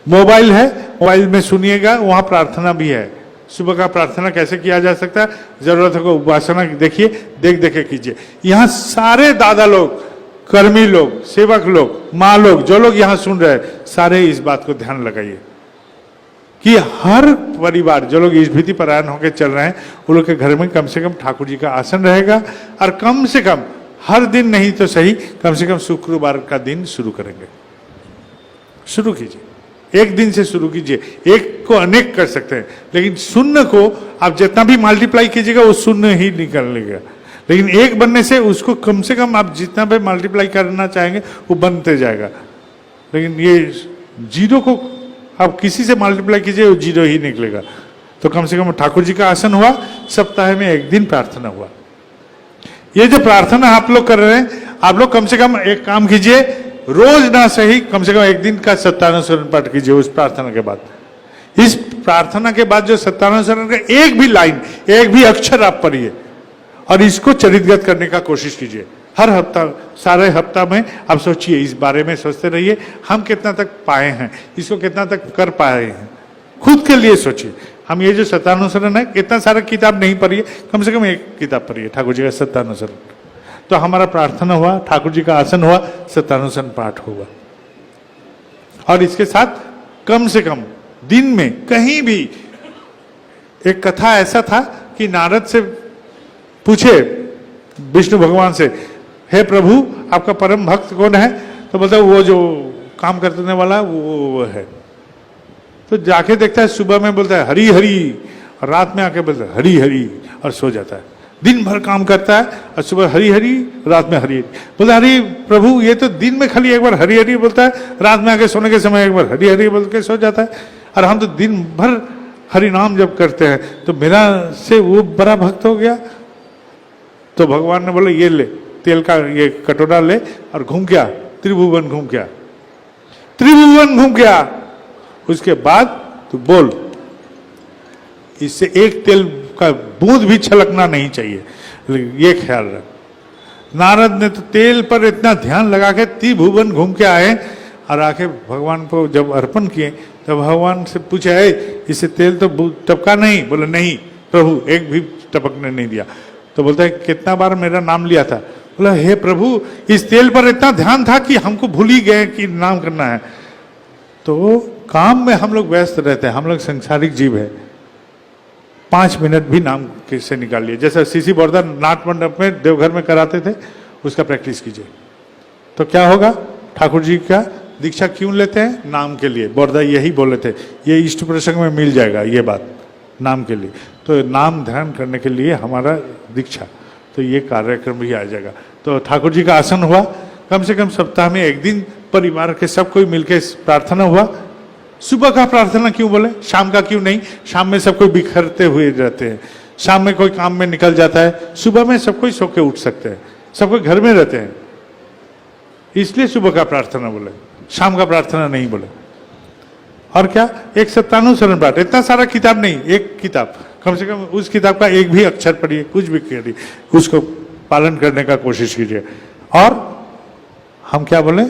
Mobile है, mobile में सुनिएगा, वहां प्रार्थना भी है। सुबह का प्रार्थना कैसे किया जा सकता है, जरूरत है उपासना देखिए, देख देख के कीजिए। यहाँ सारे दादा लोग, कर्मी लोग, सेवक लोग, माँ लोग, जो लोग यहाँ सुन रहे हैं, सारे इस बात को ध्यान लगाइए कि हर परिवार जो लोग इस भीति परायण होकर चल रहे हैं, उन लोग के घर में कम से कम ठाकुर जी का आसन रहेगा। और कम से कम हर दिन नहीं तो सही, कम से कम शुक्रवार का दिन शुरू करेंगे। शुरू कीजिए, एक दिन से शुरू कीजिए। एक को अनेक कर सकते हैं, लेकिन शून्य को आप जितना भी मल्टीप्लाई कीजिएगा वो शून्य ही निकलेगा। लेकिन एक बनने से उसको कम से कम आप जितना भी मल्टीप्लाई करना चाहेंगे वो बनते जाएगा। लेकिन ये जीरो को आप किसी से मल्टीप्लाई कीजिए, वो जीरो ही निकलेगा। तो कम से कम ठाकुर जी का आसन हुआ, सप्ताह में एक दिन प्रार्थना हुआ। ये जो प्रार्थना आप लोग कर रहे हैं, आप लोग कम से कम एक काम कीजिए, रोज ना सही कम से कम एक दिन का सत्यानुसरण पाठ कीजिए। उस प्रार्थना के बाद, इस प्रार्थना के बाद जो सत्यानुसरण का एक भी लाइन, एक भी अक्षर आप पढ़िए और इसको चरितगत करने का कोशिश कीजिए। हर हफ्ता, सारे हफ्ता में आप सोचिए, इस बारे में सोचते रहिए, हम कितना तक पाए हैं, इसको कितना तक कर पाए हैं, खुद के लिए सोचिए। हम ये जो सत्यानुसरण है, इतना सारा किताब नहीं पढ़िए, कम से कम एक किताब पढ़िए, ठाकुर जी का सत्यानुसरण। तो हमारा प्रार्थना हुआ, ठाकुर जी का आसन हुआ, सत्यानुसरण पाठ हुआ। और इसके साथ कम से कम दिन में कहीं भी, एक कथा ऐसा था कि नारद से पूछे विष्णु भगवान से, हे प्रभु आपका परम भक्त कौन है? तो बोलता वो जो काम करने वाला वो है। तो जाके देखता है, सुबह में बोलता है हरी हरी, और रात में आके बोलता है हरी हरी, और सो जाता है। दिन भर काम करता है और सुबह हरी हरी, रात में हरी हरी। बोलता हरी प्रभु ये तो दिन में खाली एक बार हरी हरी बोलता है, रात में आके सोने के समय एक बार हरी हरी बोल के सो जाता है, और हम तो दिन भर हरि नाम जब करते हैं, तो मेरा से वो बड़ा भक्त हो गया। तो भगवान ने बोला ये ले, तेल का ये कटोरा ले और घूम गया, त्रिभुवन घूम गया, त्रिभुवन घूम गया। उसके बाद तू बोल, इससे एक तेल का बूंद भी छलकना नहीं चाहिए, ये ख्याल रख। नारद ने तो तेल पर इतना ध्यान लगा के त्रिभुवन घूम के आए, और आके भगवान को जब अर्पण किए, तब भगवान से पूछा है इससे तेल तो टपका नहीं? बोले नहीं प्रभु, एक भी टपकने नहीं दिया। तो बोलता है कितना बार मेरा नाम लिया था? बोला हे प्रभु इस तेल पर इतना ध्यान था कि हमको भूल ही गए कि नाम करना है। तो काम में हम लोग व्यस्त रहते हैं, हम लोग संसारिक जीव है। 5 मिनट भी नाम कैसे निकाल लिए, जैसा सीसी बोरदा नाट मंडप में देवघर में कराते थे, उसका प्रैक्टिस कीजिए। तो क्या होगा? ठाकुर जी का दीक्षा क्यों लेते हैं? नाम के लिए। बोरदा यही बोले थे, ये इष्ट प्रसंग में मिल जाएगा ये बात, नाम के लिए। तो नाम ध्यान करने के लिए हमारा दीक्षा, तो ये कार्यक्रम भी आ जाएगा। तो ठाकुर जी का आसन हुआ, कम से कम सप्ताह में एक दिन परिवार के सब कोई मिलकर प्रार्थना हुआ। सुबह का प्रार्थना क्यों बोले, शाम का क्यों नहीं? शाम में सब कोई बिखरते हुए रहते हैं, शाम में कोई काम में निकल जाता है, सुबह में सब कोई सो के उठ सकते हैं, सब कोई घर में रहते हैं, इसलिए सुबह का प्रार्थना बोले, शाम का प्रार्थना नहीं बोले। और क्या? एक सत्यानुसरण पाठ, इतना सारा किताब नहीं, एक किताब, कम से कम उस किताब का एक भी अक्षर पढ़िए, कुछ भी करिए, उसको पालन करने का कोशिश कीजिए। और हम क्या बोले,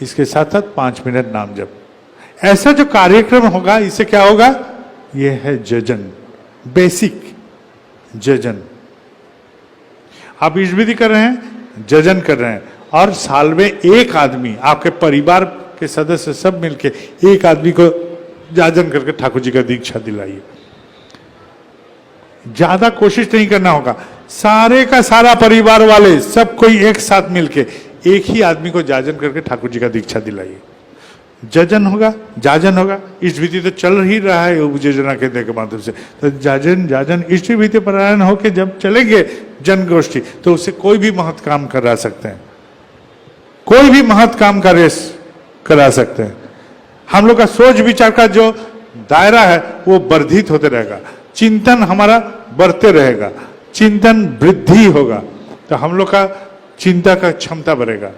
इसके साथ साथ 5 मिनट नाम जप। ऐसा जो कार्यक्रम होगा, इससे क्या होगा? ये है जजन, बेसिक जजन। आप इस विधि कर रहे हैं, जजन कर रहे हैं, और साल में एक आदमी, आपके परिवार के सदस्य सब मिलके एक आदमी को जाजन करके ठाकुर जी का दीक्षा दिलाइए। ज्यादा कोशिश नहीं करना होगा, सारे का सारा परिवार वाले सब कोई एक साथ मिलके एक ही आदमी को जाजन करके ठाकुर जी का दीक्षा दिलाइए। जजन होगा, जाजन होगा। इष्ट विधि तो चल ही रहा है उपयोजना केंद्र के माध्यम से, तो जाजन जाजन इष्ट विधि परायण होके जब चलेंगे जन गोष्ठी, तो उससे कोई भी महत् काम करा सकते हैं, कोई भी महत् काम करा सकते हैं। हम लोग का सोच विचार का जो दायरा है वो वर्धित होते रहेगा, चिंतन हमारा बढ़ते रहेगा, चिंतन वृद्धि होगा, तो हम लोग का चिंता का क्षमता बढ़ेगा।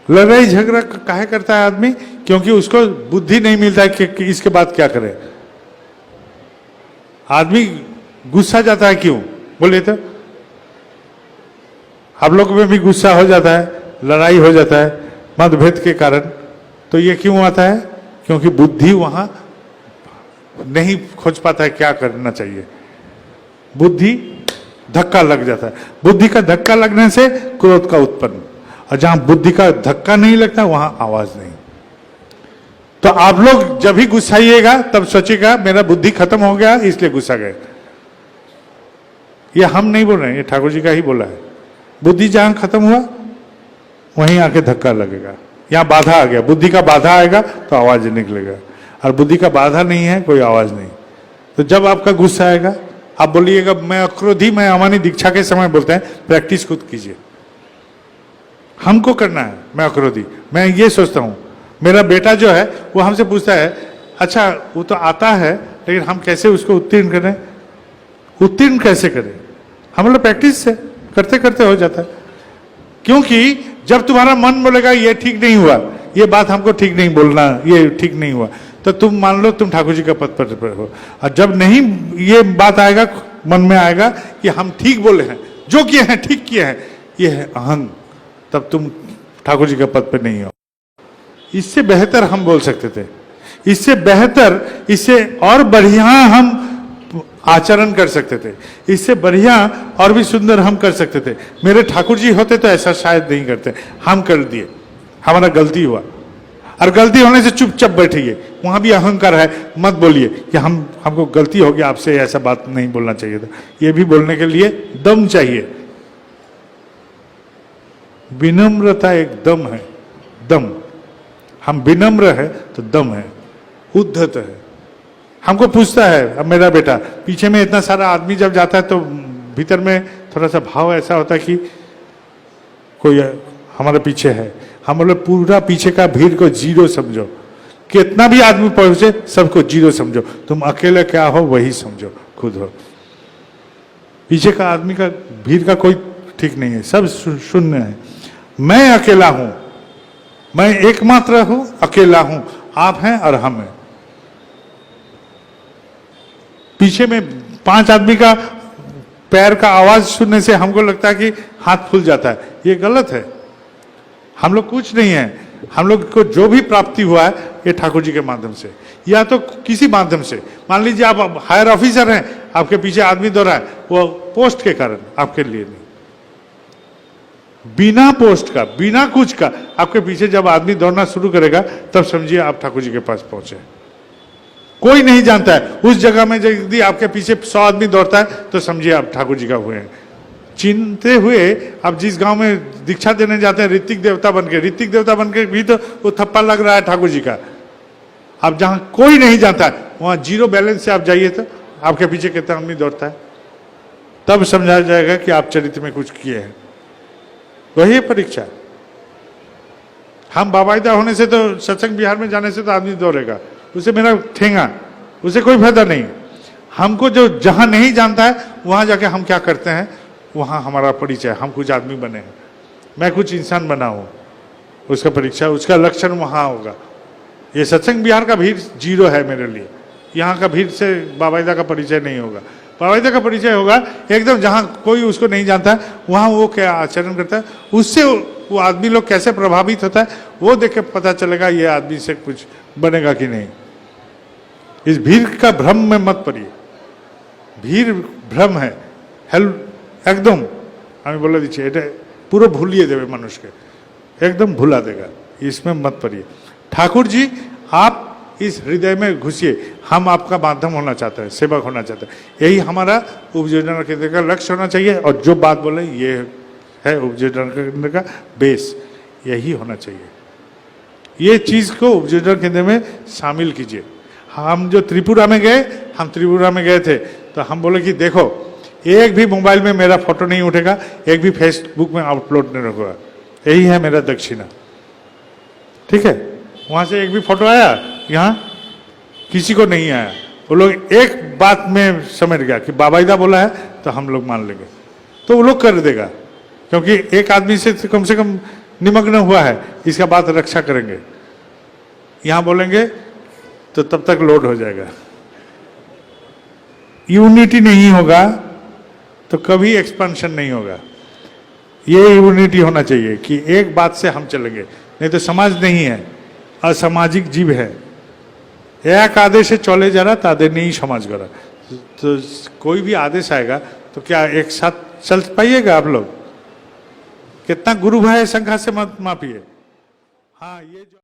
लड़ाई झगड़ा काहे करता है आदमी? क्योंकि उसको बुद्धि नहीं मिलता है कि इसके बाद क्या करे। आदमी गुस्सा जाता है क्यों बोले तो? आप लोगों में भी गुस्सा हो जाता है, लड़ाई हो जाता है मतभेद के कारण, तो ये क्यों आता है? क्योंकि बुद्धि वहां नहीं खोज पाता है क्या करना चाहिए, बुद्धि धक्का लग जाता है। बुद्धि का धक्का लगने से क्रोध का उत्पन्न, और जहां बुद्धि का धक्का नहीं लगता वहां आवाज नहीं। तो आप लोग जब भी गुस्साइएगा तब सोचिएगा मेरा बुद्धि खत्म हो गया इसलिए गुस्सा गए। ये हम नहीं बोल रहे हैं, ये ठाकुर जी का ही बोला है। बुद्धि जहां खत्म हुआ वहीं आके धक्का लगेगा, यहां बाधा आ गया, बुद्धि का बाधा आएगा तो आवाज निकलेगा, और बुद्धि का बाधा नहीं है कोई आवाज नहीं। तो जब आपका गुस्सा आएगा आप बोलिएगा मैं अक्रोधी, मैं अमानी दीक्षा के समय बोलते हैं प्रैक्टिस खुद कीजिए। हमको करना है, मैं अक्रोधी, मैं ये सोचता हूं मेरा बेटा जो है वो हमसे पूछता है अच्छा वो तो आता है लेकिन हम कैसे उसको उत्तीर्ण करें, उत्तीर्ण कैसे करें? हम लोग प्रैक्टिस से करते करते हो जाता है। क्योंकि जब तुम्हारा मन बोलेगा ये ठीक नहीं हुआ, ये बात हमको ठीक नहीं बोलना, ये ठीक नहीं हुआ, तो तुम मान लो तुम ठाकुर जी का पद पर हो। और जब नहीं ये बात आएगा मन में आएगा कि हम ठीक बोले हैं, जो किए हैं ठीक किए हैं, ये है अहंग, तब तुम ठाकुर जी का पद पर नहीं हो। इससे बेहतर हम बोल सकते थे, इससे बेहतर, इससे और बढ़िया हम आचरण कर सकते थे, इससे बढ़िया और भी सुंदर हम कर सकते थे। मेरे ठाकुर जी होते तो ऐसा शायद नहीं करते, हम कर दिए, हमारा गलती हुआ। और गलती होने से चुपचाप बैठिए, वहां भी अहंकार है, मत बोलिए कि हमको गलती हो गया, आपसे ऐसा बात नहीं बोलना चाहिए था। ये भी बोलने के लिए दम चाहिए। विनम्रता एक दम है, दम। हम विनम्र है तो दम है, उद्धत है। हमको पूछता है, अब मेरा बेटा पीछे में इतना सारा आदमी जब जाता है तो भीतर में थोड़ा सा भाव ऐसा होता है कि कोई हमारे पीछे है। हम बोले पूरा पीछे का भीड़ को जीरो समझो, कितना भी आदमी पहुंचे सबको जीरो समझो, तुम अकेले क्या हो वही समझो, खुद हो। पीछे का आदमी का भीड़ का कोई ठीक नहीं है, सब शून्य है। मैं अकेला हूं, मैं एकमात्र हूं, अकेला हूं, आप हैं और हम हैं। पीछे में 5 आदमी का पैर का आवाज सुनने से हमको लगता है कि हाथ फूल जाता है, ये गलत है। हम लोग कुछ नहीं है, हम लोग को जो भी प्राप्ति हुआ है ये ठाकुर जी के माध्यम से, या तो किसी माध्यम से। मान लीजिए आप हायर ऑफिसर हैं, आपके पीछे आदमी दौड़ा है, वो पोस्ट के कारण, आपके लिए नहीं। बिना पोस्ट का, बिना कुछ का आपके पीछे जब आदमी दौड़ना शुरू करेगा तब समझिए आप ठाकुर जी के पास पहुंचे। कोई नहीं जानता है उस जगह में यदि आपके पीछे 100 आदमी दौड़ता है तो समझिए आप ठाकुर जी का हुए हैं। चिंते हुए आप जिस गांव में दीक्षा देने जाते हैं ऋतिक देवता बनके, ऋतिक देवता बनके भी तो वो थप्पा लग रहा है ठाकुर जी का। आप जहां कोई नहीं जानता है वहां जीरो बैलेंस से आप जाइए तो आपके पीछे कितना आदमी दौड़ता है, तब समझा जाएगा कि आप चरित्र में कुछ किए हैं। वही है परीक्षा। हम बाबाइदा होने से तो सत्संग बिहार में जाने से तो आदमी दौड़ेगा, उसे मेरा ठेंगा, उसे कोई फायदा नहीं। हमको जो जहां नहीं जानता है वहां जाके हम क्या करते हैं, वहां हमारा परिचय, हम कुछ आदमी बने हैं, मैं कुछ इंसान बना हूं, उसका परीक्षा, उसका लक्षण वहां होगा। ये सत्संग बिहार का भीड़ जीरो है मेरे लिए, यहाँ का भीड़ से बाबाइदा का परिचय नहीं होगा। बाबाइदा का परिचय होगा एकदम जहां कोई उसको नहीं जानता है, वहां वो क्या आचरण करता है, उससे वो आदमी लोग कैसे प्रभावित होता है वो देख के पता चलेगा ये आदमी से कुछ बनेगा कि नहीं। इस भीड़ का भ्रम में मत पड़िए, भीड़ भ्रम है, एकदम हमें बोला दीजिए এটা পুরো ভুলিয়ে দেবে মানুষকে, एकदम भुला देगा, इसमें मत पड़िए। ठाकुर जी आप इस हृदय में घुसिए, हम आपका माध्यम होना चाहते हैं, सेवक होना चाहते हैं, यही हमारा उपयोजना केंद्र का लक्ष्य होना चाहिए। और जो बात बोले ये है उपयोजना केंद्र का बेस, यही होना चाहिए। ये चीज को उपयोजना केंद्र में शामिल कीजिए। हम जो त्रिपुरा में गए, हम त्रिपुरा में गए थे तो हम बोले कि देखो एक भी मोबाइल में मेरा फोटो नहीं उठेगा, एक भी फेसबुक में अपलोड नहीं होगा, यही है मेरा दक्षिणा। ठीक है, वहां से एक भी फोटो आया, यहाँ किसी को नहीं आया। वो लोग एक बात में समझ गया कि बाबाइदा बोला है तो हम लोग मान लेंगे, तो वो लोग कर देगा, क्योंकि एक आदमी से कम निमग्न हुआ है, इसका बात रक्षा करेंगे। यहां बोलेंगे तो तब तक लोड हो जाएगा। यूनिटी नहीं होगा तो कभी एक्सपेंशन नहीं होगा। ये यूनिटी होना चाहिए कि एक बात से हम चलेंगे, नहीं तो समाज नहीं है। असामाजिक जीव है। एक आदेशे चले যারা তাদের নিয়েই সমাজ গড়া। तो कोई भी आदेश आएगा तो क्या एक साथ चल पाइएगा आप लोग? कितना गुरु भाई संख्या से मत मापिए। हाँ, ये जो